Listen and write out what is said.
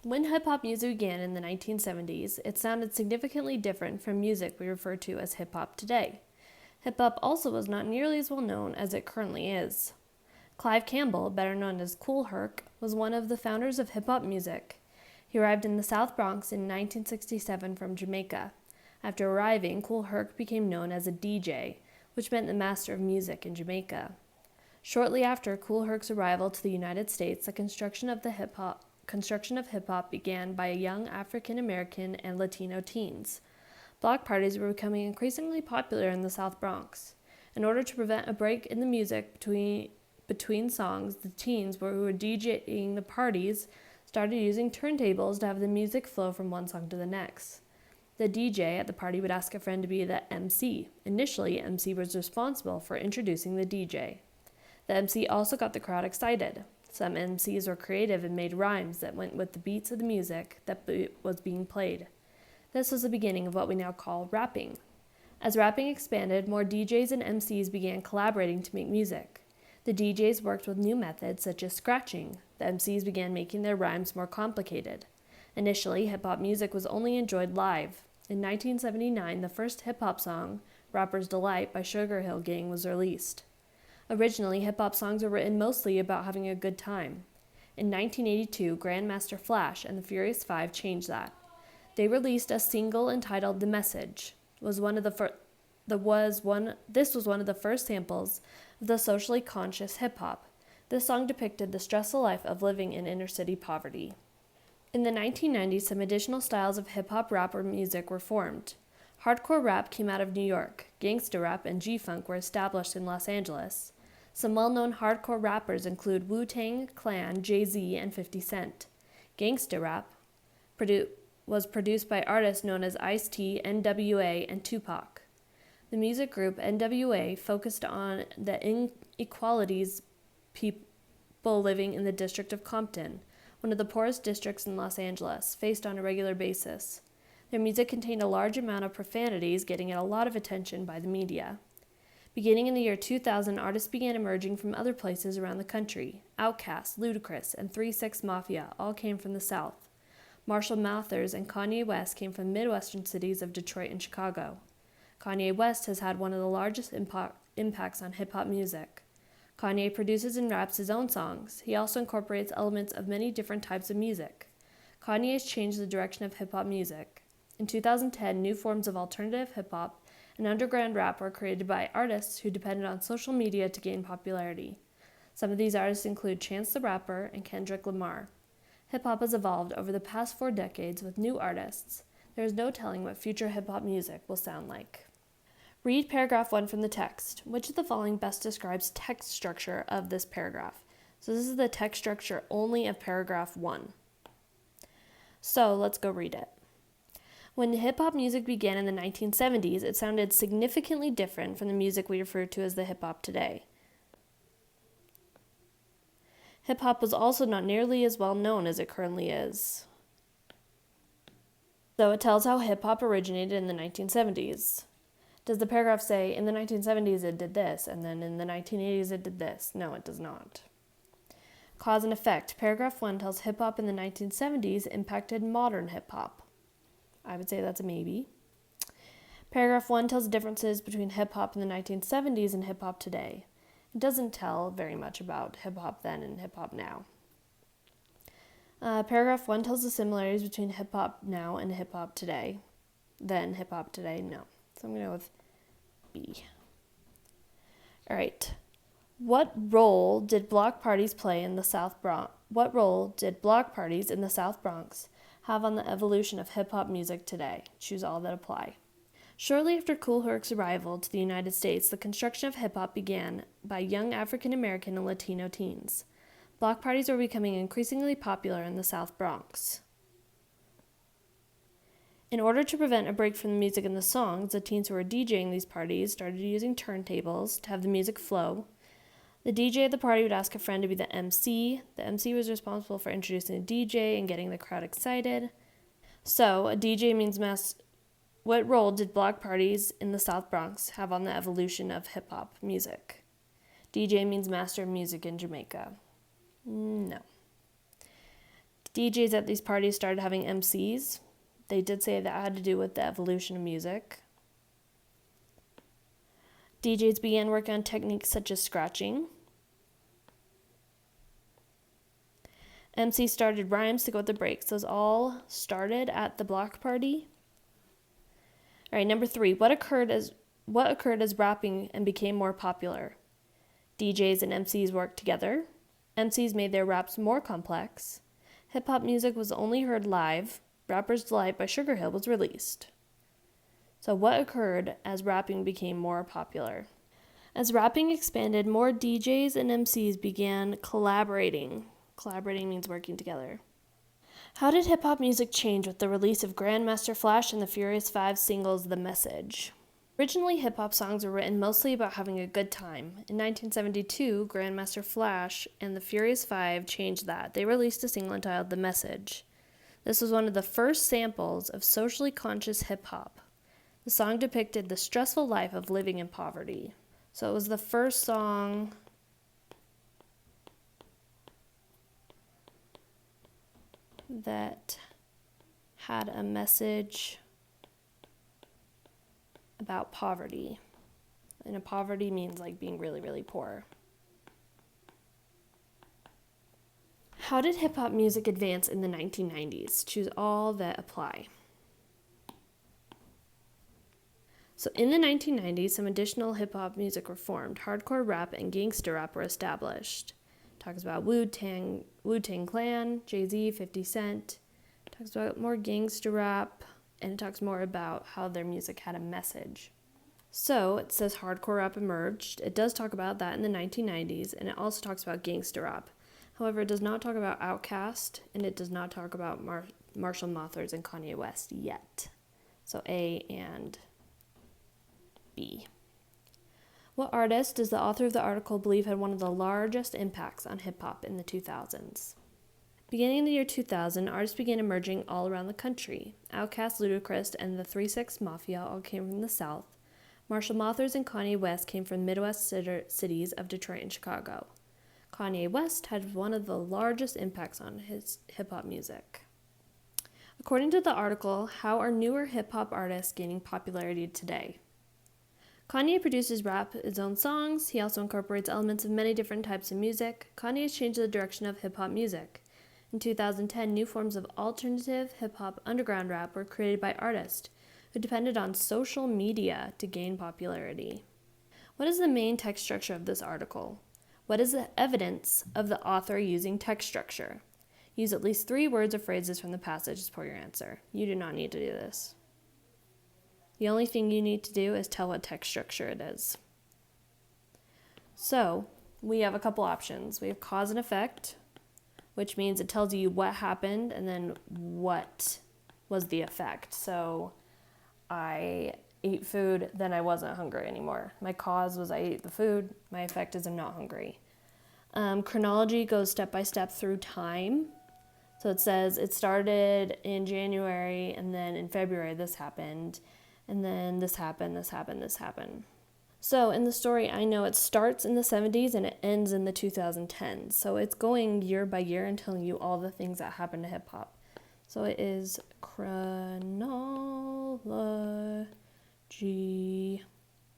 When hip-hop music began in the 1970s, it sounded significantly different from music we refer to as hip-hop today. Hip-hop also was not nearly as well known as it currently is. Clive Campbell, better known as Kool Herc, was one of the founders of hip-hop music. He arrived in the South Bronx in 1967 from Jamaica. After arriving, Kool Herc became known as a DJ, which meant the master of music in Jamaica. Shortly after Kool Herc's arrival to the United States, the construction of hip-hop began by young African American and Latino teens. Block parties were becoming increasingly popular in the South Bronx. In order to prevent a break in the music between songs, the teens who were DJing the parties started using turntables to have the music flow from one song to the next. The DJ at the party would ask a friend to be the MC. Initially, MC was responsible for introducing the DJ. The MC also got the crowd excited. Some MCs were creative and made rhymes that went with the beats of the music that was being played. This was the beginning of what we now call rapping. As rapping expanded, more DJs and MCs began collaborating to make music. The DJs worked with new methods such as scratching. The MCs began making their rhymes more complicated. Initially, hip-hop music was only enjoyed live. In 1979, the first hip-hop song, Rapper's Delight by Sugar Hill Gang, was released. Originally, hip-hop songs were written mostly about having a good time. In 1982, Grandmaster Flash and the Furious Five changed that. They released a single entitled "The Message." This was one of the first samples of the socially conscious hip-hop. This song depicted the stressful life of living in inner-city poverty. In the 1990s, some additional styles of hip-hop rap or music were formed. Hardcore rap came out of New York. Gangsta rap and G-Funk were established in Los Angeles. Some well-known hardcore rappers include Wu-Tang Clan, Jay-Z, and 50 Cent. Gangsta rap was produced by artists known as Ice-T, N.W.A., and Tupac. The music group N.W.A. focused on the inequalities people living in the District of Compton, one of the poorest districts in Los Angeles, faced on a regular basis. Their music contained a large amount of profanities, getting a lot of attention by the media. Beginning in the year 2000, artists began emerging from other places around the country. Outkast, Ludacris, and 3 6 Mafia all came from the South. Marshall Mathers and Kanye West came from Midwestern cities of Detroit and Chicago. Kanye West has had one of the largest impacts on hip-hop music. Kanye produces and raps his own songs. He also incorporates elements of many different types of music. Kanye has changed the direction of hip-hop music. In 2010, new forms of alternative hip-hop and underground rap were created by artists who depended on social media to gain popularity. Some of these artists include Chance the Rapper and Kendrick Lamar. Hip-hop has evolved over the past 4 decades with new artists. There is no telling what future hip-hop music will sound like. Read paragraph 1 from the text. Which of the following best describes text structure of this paragraph? So this is the text structure only of paragraph 1. So let's go read it. When hip-hop music began in the 1970s, it sounded significantly different from the music we refer to as the hip-hop today. Hip-hop was also not nearly as well known as it currently is. So it tells how hip-hop originated in the 1970s. Does the paragraph say, in the 1970s it did this, and then in the 1980s it did this? No, it does not. Cause and effect. Paragraph 1 tells hip-hop in the 1970s impacted modern hip-hop. I would say that's a maybe. Paragraph 1 tells the differences between hip-hop in the 1970s and hip-hop today. It doesn't tell very much about hip-hop then and hip-hop now. Paragraph 1 tells the similarities between hip-hop now and hip-hop today. Then hip-hop today, no. So I'm going to go with B. All right. What role did block parties play in the South Bronx? What role did block parties in the South Bronx have on the evolution of hip-hop music today? Choose all that apply. Shortly after Kool Herc's arrival to the United States, the construction of hip-hop began by young African American and Latino teens. Block parties were becoming increasingly popular in the South Bronx. In order to prevent a break from the music and the songs, the teens who were DJing these parties started using turntables to have the music flow. The DJ at the party would ask a friend to be the MC. The MC was responsible for introducing the DJ and getting the crowd excited. So, a DJ means What role did block parties in the South Bronx have on the evolution of hip-hop music? DJ means master of music in Jamaica. No. DJs at these parties started having MCs. They did say that had to do with the evolution of music. DJs began working on techniques such as scratching. MCs started rhymes to go with the breaks. Those all started at the block party. All right, number 3. What occurred as rapping and became more popular? DJs and MCs worked together. MCs made their raps more complex. Hip-hop music was only heard live. Rapper's Delight by Sugar Hill was released. So what occurred as rapping became more popular? As rapping expanded, more DJs and MCs began collaborating. Collaborating means working together. How did hip-hop music change with the release of Grandmaster Flash and the Furious 5 singles The Message? Originally, hip-hop songs were written mostly about having a good time. In 1972, Grandmaster Flash and the Furious 5 changed that. They released a single entitled The Message. This was one of the first samples of socially conscious hip-hop. The song depicted the stressful life of living in poverty. So it was the first song that had a message about poverty. And poverty means like being really, really poor. How did hip-hop music advance in the 1990s? Choose all that apply. So in the 1990s, some additional hip-hop music were formed. Hardcore rap and gangster rap were established. Talks about Wu-Tang Clan, Jay-Z, 50 Cent. Talks about more gangster rap, and it talks more about how their music had a message. So it says hardcore rap emerged. It does talk about that in the 1990s, and it also talks about gangster rap. However, it does not talk about Outkast, and it does not talk about Marshall Mathers and Kanye West yet. So A and B. What artist does the author of the article believe had one of the largest impacts on hip-hop in the 2000s? Beginning in the year 2000, artists began emerging all around the country. Outkast, Ludacris, and the 3 6 Mafia all came from the South. Marshall Mathers and Kanye West came from Midwest cities of Detroit and Chicago. Kanye West had one of the largest impacts on his hip-hop music. According to the article, how are newer hip-hop artists gaining popularity today? Kanye produces his own songs. He also incorporates elements of many different types of music. Kanye has changed the direction of hip-hop music. In 2010, new forms of alternative hip-hop underground rap were created by artists who depended on social media to gain popularity. What is the main text structure of this article? What is the evidence of the author using text structure? Use at least 3 words or phrases from the passage to support your answer. You do not need to do this. The only thing you need to do is tell what text structure it is. So, we have a couple options. We have cause and effect, which means it tells you what happened and then what was the effect. So, I ate food, then I wasn't hungry anymore. My cause was I ate the food. My effect is I'm not hungry. Chronology goes step by step through time. So it says it started in January, and then in February this happened, and then this happened, this happened, this happened. So in the story, I know it starts in the 70s and it ends in the 2010s. So it's going year by year and telling you all the things that happened to hip-hop. So it is chronology.